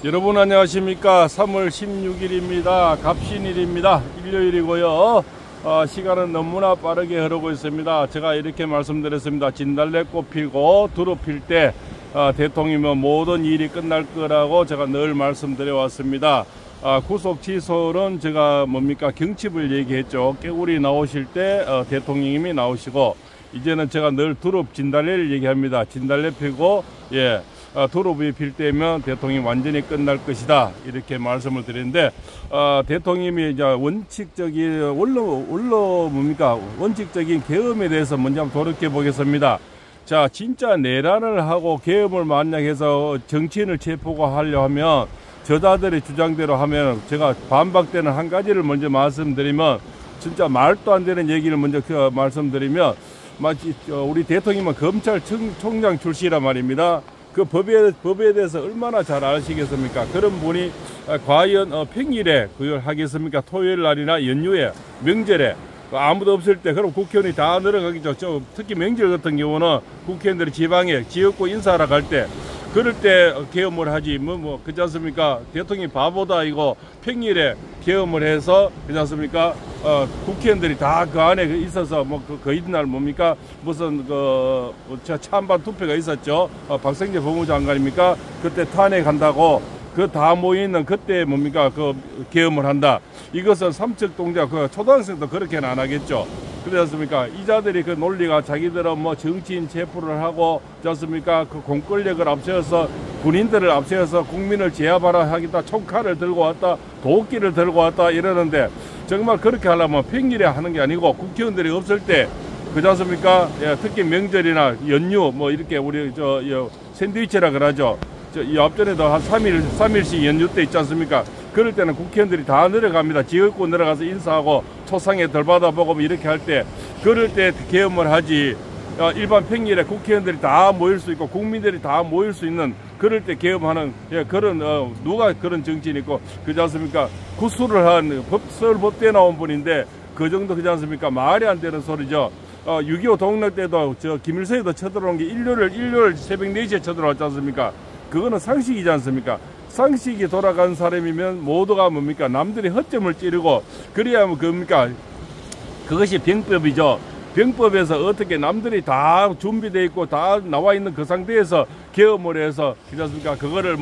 여러분 안녕하십니까. 3월 16일입니다. 갑신일입니다. 일요일이고요. 시간은 너무나 빠르게 흐르고 있습니다. 제가 이렇게 말씀드렸습니다. 진달래꽃 피고 두릅 필 때 대통령이면 모든 일이 끝날 거라고 제가 늘 말씀드려 왔습니다. 구속 취소는 제가 경칩을 얘기했죠. 깨구리 나오실 때 대통령님이 나오시고, 이제는 제가 늘 두릅 진달래를 얘기합니다. 진달래 피고 두릅이 필 때면 대통령이 완전히 끝날 것이다, 이렇게 말씀을 드리는데, 대통령님이 이제 원칙적인 원칙적인 계엄에 대해서 먼저 한번 돌이켜 보겠습니다. 자, 진짜 내란을 하고 계엄을 만약해서 정치인을 체포고 하려 하면, 저자들의 주장대로 하면, 제가 반박되는 한 가지를 먼저 말씀드리면, 진짜 말도 안 되는 얘기를 먼저 말씀드리면, 마치 우리 대통령은 검찰총장 출신이란 말입니다. 그 법에 대해서 얼마나 잘 아시겠습니까? 그런 분이 과연 평일에 그걸 하겠습니까? 토요일 날이나 연휴에, 명절에 아무도 없을 때, 그럼 국회의원이 다 늘어가겠죠. 특히 명절 같은 경우는 국회의원들이 지방에 지역구 인사하러 갈 때, 그럴 때 계엄을 하지, 그렇지 않습니까? 대통령이 바보다, 이거. 평일에 계엄을 해서, 그렇지 않습니까? 국회의원들이 다 그 안에 있어서, 그 이튿날 무슨, 찬반 투표가 있었죠. 박성재 법무장관입니까? 그때 탄핵한다고, 그 다 모여있는 그때 계엄을 한다. 이것은 삼척 동작, 초등학생도 그렇게는 안 하겠죠. 그렇지 않습니까? 이자들이 그 논리가 자기들은 정치인 체포를 하고, 그렇지 않습니까? 그 공권력을 앞세워서, 군인들을 앞세워서 국민을 제압하라 하겠다, 총칼을 들고 왔다, 도끼를 들고 왔다, 이러는데, 정말 그렇게 하려면 평일에 하는 게 아니고, 국회의원들이 없을 때, 그렇지 않습니까? 특히 명절이나 연휴, 이렇게 우리 샌드위치라 그러죠. 이 앞전에도 한 3일씩 연휴 때 있지 않습니까? 그럴 때는 국회의원들이 다 내려갑니다. 지역구 내려가서 인사하고 초상에 덜 받아보고 이렇게 할 때, 그럴 때 계엄을 하지, 일반 평일에 국회의원들이 다 모일 수 있고 국민들이 다 모일 수 있는, 그럴 때 계엄하는, 누가 그런 정치인이 있고, 그렇지 않습니까? 구술을 한 서울법대에 나온 분인데, 그 정도, 그렇지 않습니까? 말이 안 되는 소리죠. 6.25 동락 때도 김일성이도 쳐들어온 게 일요일 새벽 4시에 쳐들어왔지 않습니까? 그거는 상식이지 않습니까? 상식이 돌아간 사람이면 모두가 남들이 허점을 찌르고, 그래야 그것이 병법이죠. 병법에서 어떻게 남들이 다 준비되어 있고 다 나와 있는 그 상태에서 계엄을 해서, 그렇지 않습니까? 그거를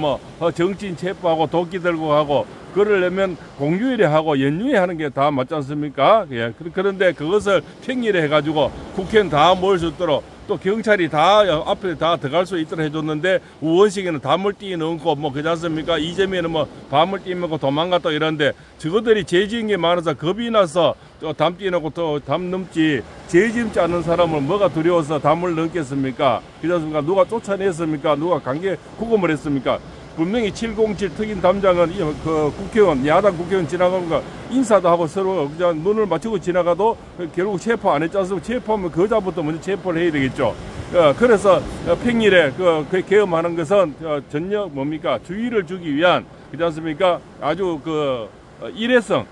정치인 체포하고 도끼 들고 하고, 그러려면 공휴일에 하고 연휴에 하는 게 다 맞지 않습니까? 그런데 그것을 평일에 해가지고 국회의원 다 모일 수 있도록, 또 경찰이 다 앞에 다 들어갈 수 있도록 해줬는데, 우원식에는 담을 띄워놓고, 그렇지 않습니까? 이재명에는 밤을 띄워놓고 도망갔다 이러는데, 저거들이 죄 지은 게 많아서 겁이 나서 담 띄워놓고 또 담 넘지, 죄 지지 않는 사람은 뭐가 두려워서 담을 넘겠습니까? 그렇지 않습니까? 누가 쫓아냈습니까? 누가 강제 구금을 했습니까? 분명히 707 특임 담장은 국회의원, 야당 국회의원 지나가면 인사도 하고 서로 그냥 눈을 맞추고 지나가도 결국 체포 안 했지 않습니까? 체포하면 그 여자부터 먼저 체포를 해야 되겠죠. 그래서 평일에 그 계엄하는 것은 전혀 주의를 주기 위한, 그렇지 않습니까? 아주 일회성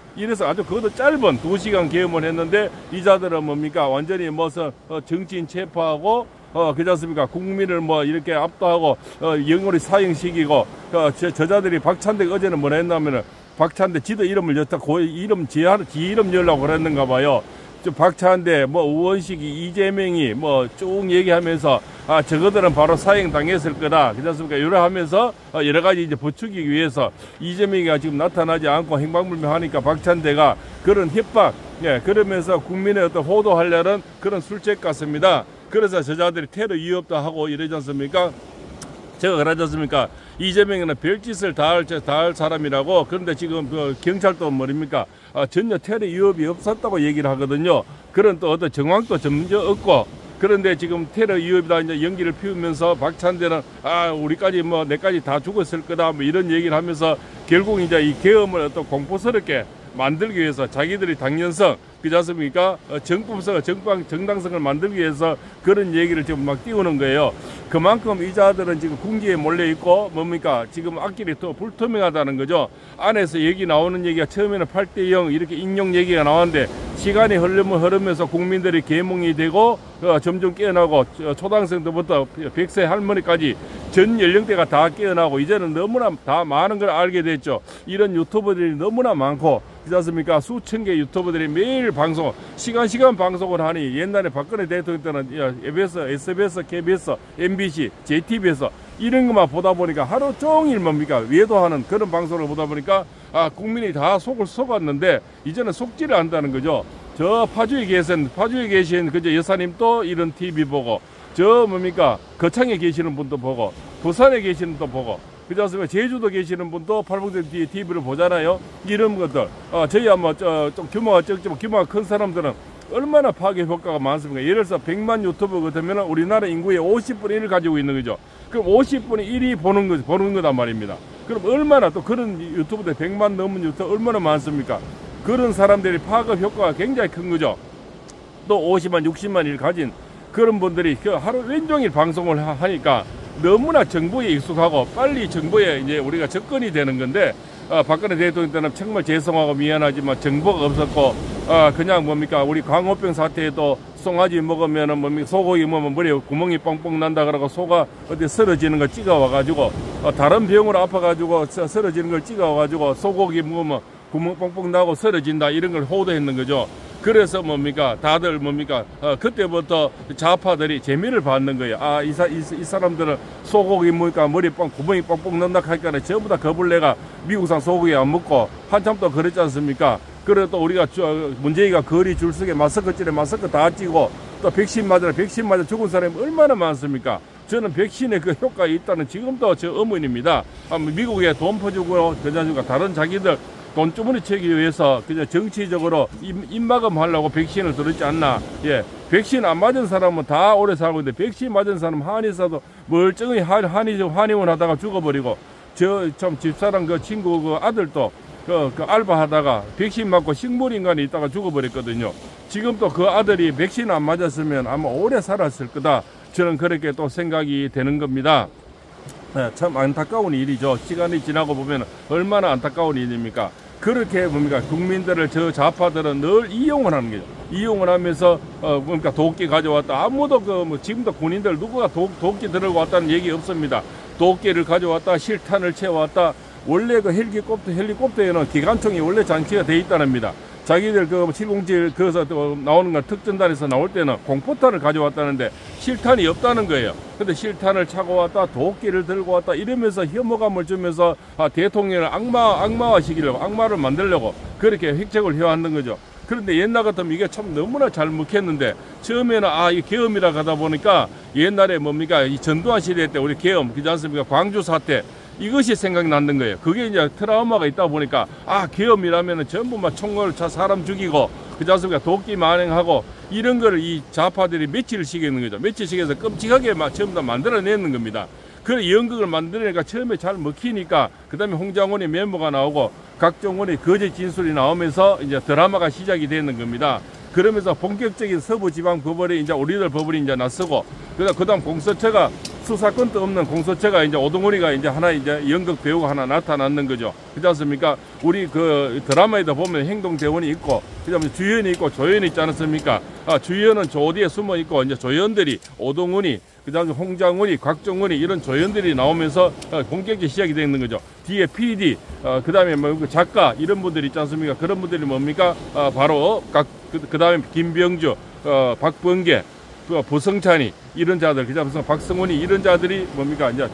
아주 그것도 짧은 2시간 계엄을 했는데, 이자들은 완전히 정치인 체포하고, 그렇지 않습니까? 국민을 이렇게 압도하고, 영월이 사형시키고, 저자들이 박찬대가 어제는 뭐라 했냐면은, 박찬대 지도 이름을 여타 지 이름 열라고 그랬는가 봐요. 박찬대, 우원식이, 이재명이 쭉 얘기하면서, 저거들은 바로 사형 당했을 거다, 그렇지 않습니까? 이래 하면서 여러 가지 이제 부추기기 위해서, 이재명이가 지금 나타나지 않고 행방불명하니까 박찬대가 그런 협박, 그러면서 국민의 어떤 호도하려는 그런 술책 같습니다. 그래서 저자들이 테러 위협도 하고 이러지 않습니까? 제가 그러지 않습니까? 이재명은 별짓을 다 할 사람이라고. 그런데 지금 경찰도 전혀 테러 위협이 없었다고 얘기를 하거든요. 그런 또 어떤 정황도 전혀 없고, 그런데 지금 테러 위협이다 이제 연기를 피우면서, 박찬대는 우리까지 내까지 다 죽었을 거다 이런 얘기를 하면서, 결국 이제 이 계엄을 어떤 공포스럽게 만들기 위해서 자기들이 당연성, 그렇지 않습니까? 정당성을 만들기 위해서 그런 얘기를 지금 띄우는 거예요. 그만큼 이자들은 지금 궁지에 몰려있고, 지금 앞길이 또 불투명하다는 거죠. 안에서 얘기 나오는 얘기가 처음에는 8대0 이렇게 인용 얘기가 나왔는데, 시간이 흐르면서 국민들이 계몽이 되고 점점 깨어나고 초등학생들부터 100세 할머니까지 전 연령대가 다 깨어나고 이제는 너무나 다 많은 걸 알게 됐죠. 이런 유튜버들이 너무나 많고 그렇지 않습니까? 수천 개 유튜버들이 매일 방송 시간 방송을 하니 옛날에 박근혜 대통령 때는 SBS, KBS, MBC, JTBC에서 이런 것만 보다 보니까 하루 종일 뭡니까 외도하는 그런 방송을 보다 보니까 국민이 다 속을 속았는데 이제는 속지를 않는다는 거죠. 저 파주에 계신 그저 여사님도 이런 TV 보고 저 뭡니까 거창에 계시는 분도 보고 부산에 계시는 분도 보고 그렇지 않습니까? 제주도 계시는 분도 팔봉대 TV를 보잖아요. 이런 것들 저희야 좀 규모가 적지만 규모가 큰 사람들은 얼마나 파괴 효과가 많습니까? 예를 들어서 100만 유튜버 같으면 우리나라 인구의 50분의 1을 가지고 있는 거죠. 그럼 50분의 1이 보는 거단 말입니다. 그럼 얼마나 또 그런 유튜브들 100만 넘은 유튜브 얼마나 많습니까? 그런 사람들이 파급 효과가 굉장히 큰 거죠. 또 50만, 60만 일 가진 그런 분들이 그 하루 왼종일 방송을 하니까 너무나 정보에 익숙하고 빨리 정보에 이제 우리가 접근이 되는 건데 박근혜 대통령 때는 정말 죄송하고 미안하지만 정보가 없었고 그냥 뭡니까 우리 광우병 사태에도 송아지 먹으면은 뭡니까 소고기 먹으면 머리에 구멍이 뻥뻥 난다 그러고 소가 어디 쓰러지는 거 찍어 와가지고 다른 병으로 아파가지고 쓰러지는 걸 찍어 와가지고 소고기 먹으면 구멍 뻥뻥 나고 쓰러진다 이런 걸 호도했는 거죠. 그래서 뭡니까 다들 뭡니까 그때부터 좌파들이 재미를 받는 거예요. 이 사람들은 소고기 먹으니까 머리 구멍이 뻥뻥 난다 하니까 전부 다 겁을 내가 미국산 소고기 안 먹고 한참 또 그랬지 않습니까? 그래 또 우리가 문재인이가 거리 줄서게 마스크질에 마스크 다 찍고 또 백신 맞아 죽은 사람이 얼마나 많습니까? 저는 백신의 그 효과가 있다는 지금도 저 의문입니다. 미국에 돈 퍼주고 그러니까 다른 자기들 돈주머니 채기 위해서 그냥 정치적으로 입막음 하려고 백신을 들었지 않나. 예. 백신 안 맞은 사람은 다 오래 살고 있는데 백신 맞은 사람 한의사도 멀쩡히 한의원 하다가 죽어버리고 저 참 집사람 그 친구 그 아들도 그 알바 하다가 백신 맞고 식물인간이 있다가 죽어버렸거든요. 지금 또 그 아들이 백신 안 맞았으면 아마 오래 살았을 거다. 저는 그렇게 또 생각이 되는 겁니다. 네, 참 안타까운 일이죠. 시간이 지나고 보면 얼마나 안타까운 일입니까? 그렇게 뭡니까 국민들을 저 좌파들은 늘 이용을 하는 거죠. 이용을 하면서 그러니까 도끼 가져왔다. 아무도 지금도 군인들 누구가 도끼 들고 왔다는 얘기 없습니다. 도끼를 가져왔다. 실탄을 채워왔다. 원래 그 헬리콥터에는 기관총이 원래 장치가 돼 있다랍니다. 자기들 그 707 거기서 나오는 건 특전단에서 나올 때는 공포탄을 가져왔다는데 실탄이 없다는 거예요. 근데 실탄을 차고 왔다, 도끼를 들고 왔다 이러면서 혐오감을 주면서 대통령을 악마화시키려고 악마를 만들려고 그렇게 획책을 해왔는 거죠. 그런데 옛날 같으면 이게 참 너무나 잘 먹혔는데 처음에는 이 계엄이라 하다 보니까 옛날에 뭡니까 이 전두환 시대 때 우리 계엄 그렇지 않습니까? 광주 사태 이것이 생각나는 거예요. 그게 이제 트라우마가 있다 보니까 계엄이라면은 전부 막 총을 차 사람 죽이고 그렇지 않습니까? 도끼 만행하고 이런 거를 이 좌파들이 며칠씩 하는 거죠. 며칠씩 해서 끔찍하게 전부 다 만들어내는 겁니다. 그런 연극을 만들어내니까 처음에 잘 먹히니까 그 다음에 홍장원의 메모가 나오고 각종원의 거짓 진술이 나오면서 이제 드라마가 시작이 되는 겁니다. 그러면서 본격적인 서부지방법원이 이제 우리들 법원이 이제 나서고 그다음 공수처가 수사권도 없는 공수처가 이제 오동훈이가 이제 하나 이제 연극 배우가 하나 나타났는 거죠. 그렇지 않습니까? 우리 그 드라마에도 보면 행동대원이 있고 그다음에 주연이 있고 조연이 있지 않습니까? 주연은 저 어디에 숨어 있고 이제 조연들이 오동훈이 그다음에 홍장훈이 곽정훈이 이런 조연들이 나오면서 본격적인 시작이 되는 거죠. 뒤에 PD 그다음에 뭐 작가 이런 분들이 있지 않습니까? 그런 분들이 뭡니까? 바로 그다음에 김병주 박범계 보성찬이 이런 자들, 그다음에 박성훈이 이런 자들이 뭡니까 이제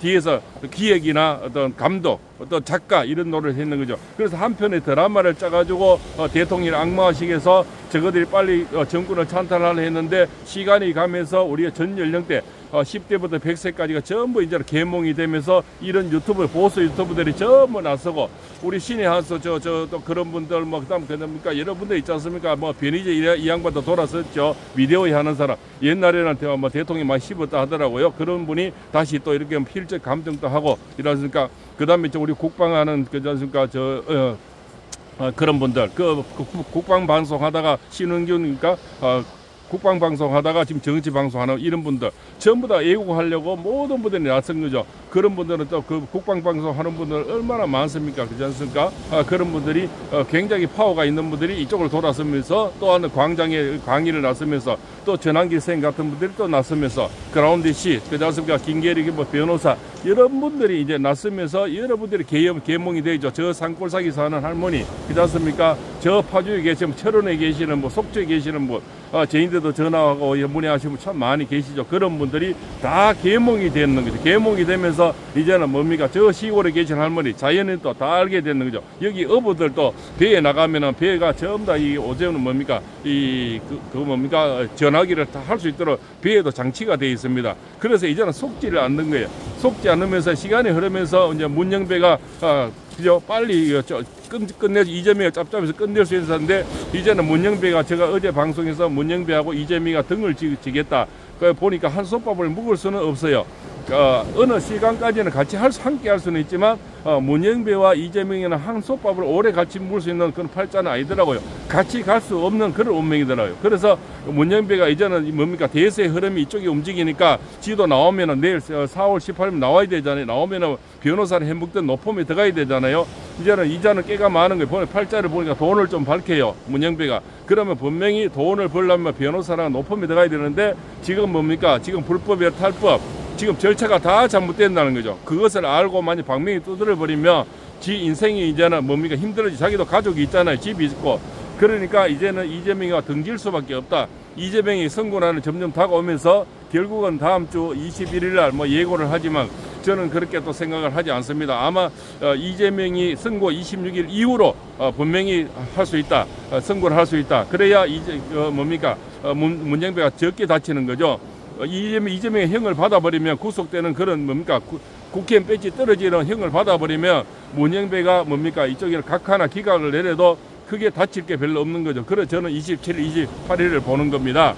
뒤에서 기획이나 어떤 감독, 어떤 작가 이런 노래를 했는 거죠. 그래서 한 편의 드라마를 짜가지고 대통령을 악마화시켜서 저거들이 빨리 정권을 찬탈하려 했는데 시간이 가면서 우리가 전 연령대 10대부터 100세까지가 전부 이제 계몽이 되면서 이런 보수 유튜브들이 전부 나서고 우리 신의 한수 또 그런 분들 그다음 그러니까 여러분들 있지 않습니까? 변희재 이 양반도 돌아섰죠. 비디오에 하는 사람 옛날에는 대통령이 많이 씹었다 하더라고요. 그런 분이 다시 또 이렇게 필적 감정도 하고 이러니까 그다음에 우리 국방하는 그지 않습니까? 그런 분들 국방 방송하다가 신은규니까 국방 방송하다가 지금 정치 방송하는 이런 분들 전부 다 애국하려고 모든 분들이 나선 거죠. 그런 분들은 또 그 국방방송 하는 분들 얼마나 많습니까? 그렇지 않습니까? 그런 분들이 굉장히 파워가 있는 분들이 이쪽으로 돌아서면서 또 하는 광장에 강의를 나서면서 또 전환기 선생님 같은 분들이 또 나서면서 그라운드 씨, 그렇지 않습니까? 김계리 뭐 변호사 이런 분들이 이제 나서면서 여러분들이 계몽이 되죠. 저 산골사기 사는 할머니, 그렇지 않습니까? 저 파주에 계시면 철원에 계시는 뭐 속초에 계시는 분, 저인데도 전화하고 문의하시는 분 참 많이 계시죠. 그런 분들이 다 계몽이 되는 거죠. 계몽이 되면서 이제는 뭡니까? 저 시골에 계신 할머니, 자연인 또 다 알게 되는 거죠. 여기 어부들도 배에 나가면은 배가 전부 다 이 오전은 뭡니까? 뭡니까? 전화기를 다 할 수 있도록 배에도 장치가 되어 있습니다. 그래서 이제는 속지를 않는 거예요. 속지 않으면서 시간이 흐르면서 이제 문영배가 그죠? 빨리 끝내서 이재명이 짭짭해서 끝낼 수 있었는데 이제는 문영배가 제가 어제 방송에서 문영배하고 이재명이가 등을 지겠다. 보니까 한 솥밥을 묵을 수는 없어요. 어느 시간까지는 같이 함께 할 수는 있지만 문영배와 이재명이는 한 솥밥을 오래 같이 묵을 수 있는 그런 팔자는 아니더라고요. 같이 갈 수 없는 그런 운명이더라고요. 그래서 문영배가 이제는 뭡니까? 대세의 흐름이 이쪽에 움직이니까 지도 나오면은 내일 4월 18일 나와야 되잖아요. 나오면은 변호사를 해묵던 노폼에 들어가야 되잖아요. 이제는 깨가 많은 거예요. 팔자를 보니까 돈을 좀 밝혀요. 문영배가. 그러면 분명히 돈을 벌려면 변호사랑 노폼에 들어가야 되는데 지금 뭡니까? 지금 불법이야 탈법. 지금 절차가 다 잘못된다는 거죠. 그것을 알고 만약 방명이 두드려 버리면 지 인생이 이제는 뭡니까? 힘들어지. 자기도 가족이 있잖아요. 집이 있고. 그러니까 이제는 이재명이가 등질 수밖에 없다. 이재명이 선거난을 점점 다가오면서 결국은 다음 주 21일 날 뭐 예고를 하지만 저는 그렇게 또 생각을 하지 않습니다. 아마 이재명이 선거 26일 이후로 분명히 할 수 있다. 선거를 할 수 있다. 그래야 문영배가 적게 다치는 거죠. 이재명의 형을 받아버리면 구속되는 그런 국회의원 배지 떨어지는 형을 받아버리면 문영배가 이쪽에 각하나 기각을 내려도 크게 다칠 게 별로 없는 거죠. 그래서 저는 27일, 28일을 보는 겁니다.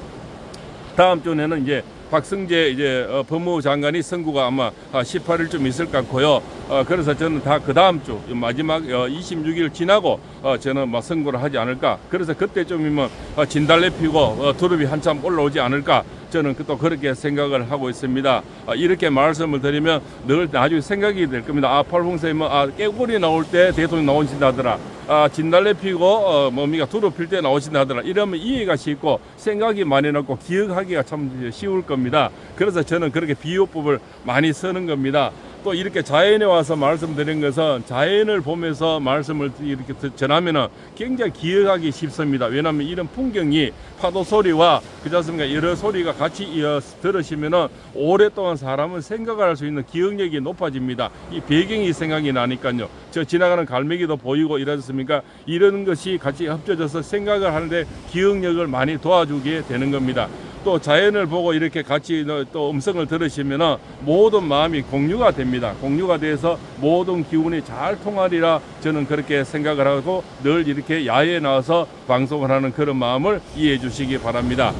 다음 주에는 이제 박성재 법무부 장관이 선고가 아마 18일쯤 있을 것 같고요. 그래서 저는 다 그 다음 주 마지막 26일 지나고 저는 선고를 하지 않을까. 그래서 그때쯤이면 진달래 피고 두릅이 한참 올라오지 않을까. 저는 또 그렇게 생각을 하고 있습니다. 이렇게 말씀을 드리면 늘 나중에 생각이 될 겁니다. 팔봉쌤은 깨꼬리 나올 때 대통령 나오신다더라. 진달래 피고 두릅 필 때 나오신다더라. 이러면 이해가 쉽고 생각이 많이 났고 기억하기가 참 쉬울 겁니다. 그래서 저는 그렇게 비유법을 많이 쓰는 겁니다. 또 이렇게 자연에 와서 말씀드린 것은 자연을 보면서 말씀을 이렇게 전하면은 굉장히 기억하기 쉽습니다. 왜냐하면 이런 풍경이 파도 소리와 그렇지 않습니까? 여러 소리가 같이 들으시면은 오랫동안 사람은 생각을 할 수 있는 기억력이 높아집니다. 이 배경이 생각이 나니까요. 저 지나가는 갈매기도 보이고 이러지 않습니까? 이런 것이 같이 합쳐져서 생각을 하는데 기억력을 많이 도와주게 되는 겁니다. 또 자연을 보고 이렇게 같이 또 음성을 들으시면 모든 마음이 공유가 됩니다. 공유가 돼서 모든 기운이 잘 통하리라 저는 그렇게 생각을 하고 늘 이렇게 야외에 나와서 방송을 하는 그런 마음을 이해해 주시기 바랍니다.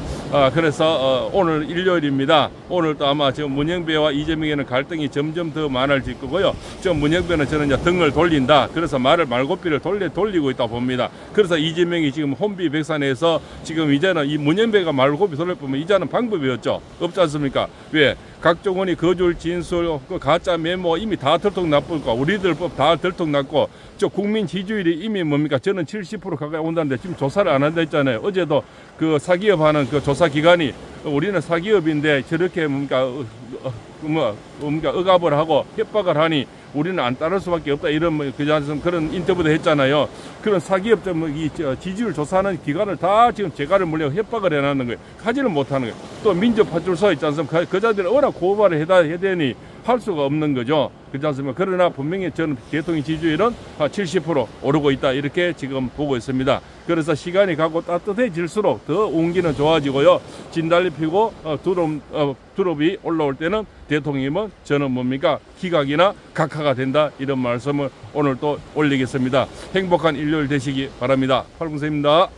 그래서 오늘 일요일입니다. 오늘 또 아마 지금 문영배와 이재명에는 갈등이 점점 더 많아질 거고요. 지금 문영배는 저는 이제 등을 돌린다. 그래서 말고삐를 돌리고 있다 봅니다. 그래서 이재명이 지금 혼비백산에서 지금 이제는 이 문영배가 말고삐 돌릴 뿐만 이제는 방법이었죠. 없지 않습니까? 왜? 각종원이 거줄 진술, 가짜 메모 이미 다 들통났고 우리들 법 다 들통났고 저 국민 지지율이 이미 저는 70% 가까이 온다는데 지금 조사를 안 한다 했잖아요. 어제도 그 사기업 하는 그 조사 기관이 우리는 사기업인데 저렇게 억압을 하고 협박을 하니 우리는 안 따를 수밖에 없다 이런 그런 인터뷰도 했잖아요. 그런 사기업 지지율 조사하는 기관을 다 지금 재갈을 물려 협박을 해놨는 거예요. 하지는 못하는 거예요. 또 민주파출소 있지 않습니까? 그 자들은 워낙 고발을 해야 되니 할 수가 없는 거죠. 그렇지 않습니까? 그러나 분명히 저는 대통령 지지율은 70% 오르고 있다 이렇게 지금 보고 있습니다. 그래서 시간이 가고 따뜻해질수록 더 온기는 좋아지고요. 진달래 피고 두릅이 올라올 때는 대통령님은 저는 기각이나 각하가 된다 이런 말씀을 오늘 또 올리겠습니다. 행복한 일요일 되시기 바랍니다. 팔봉쌤입니다.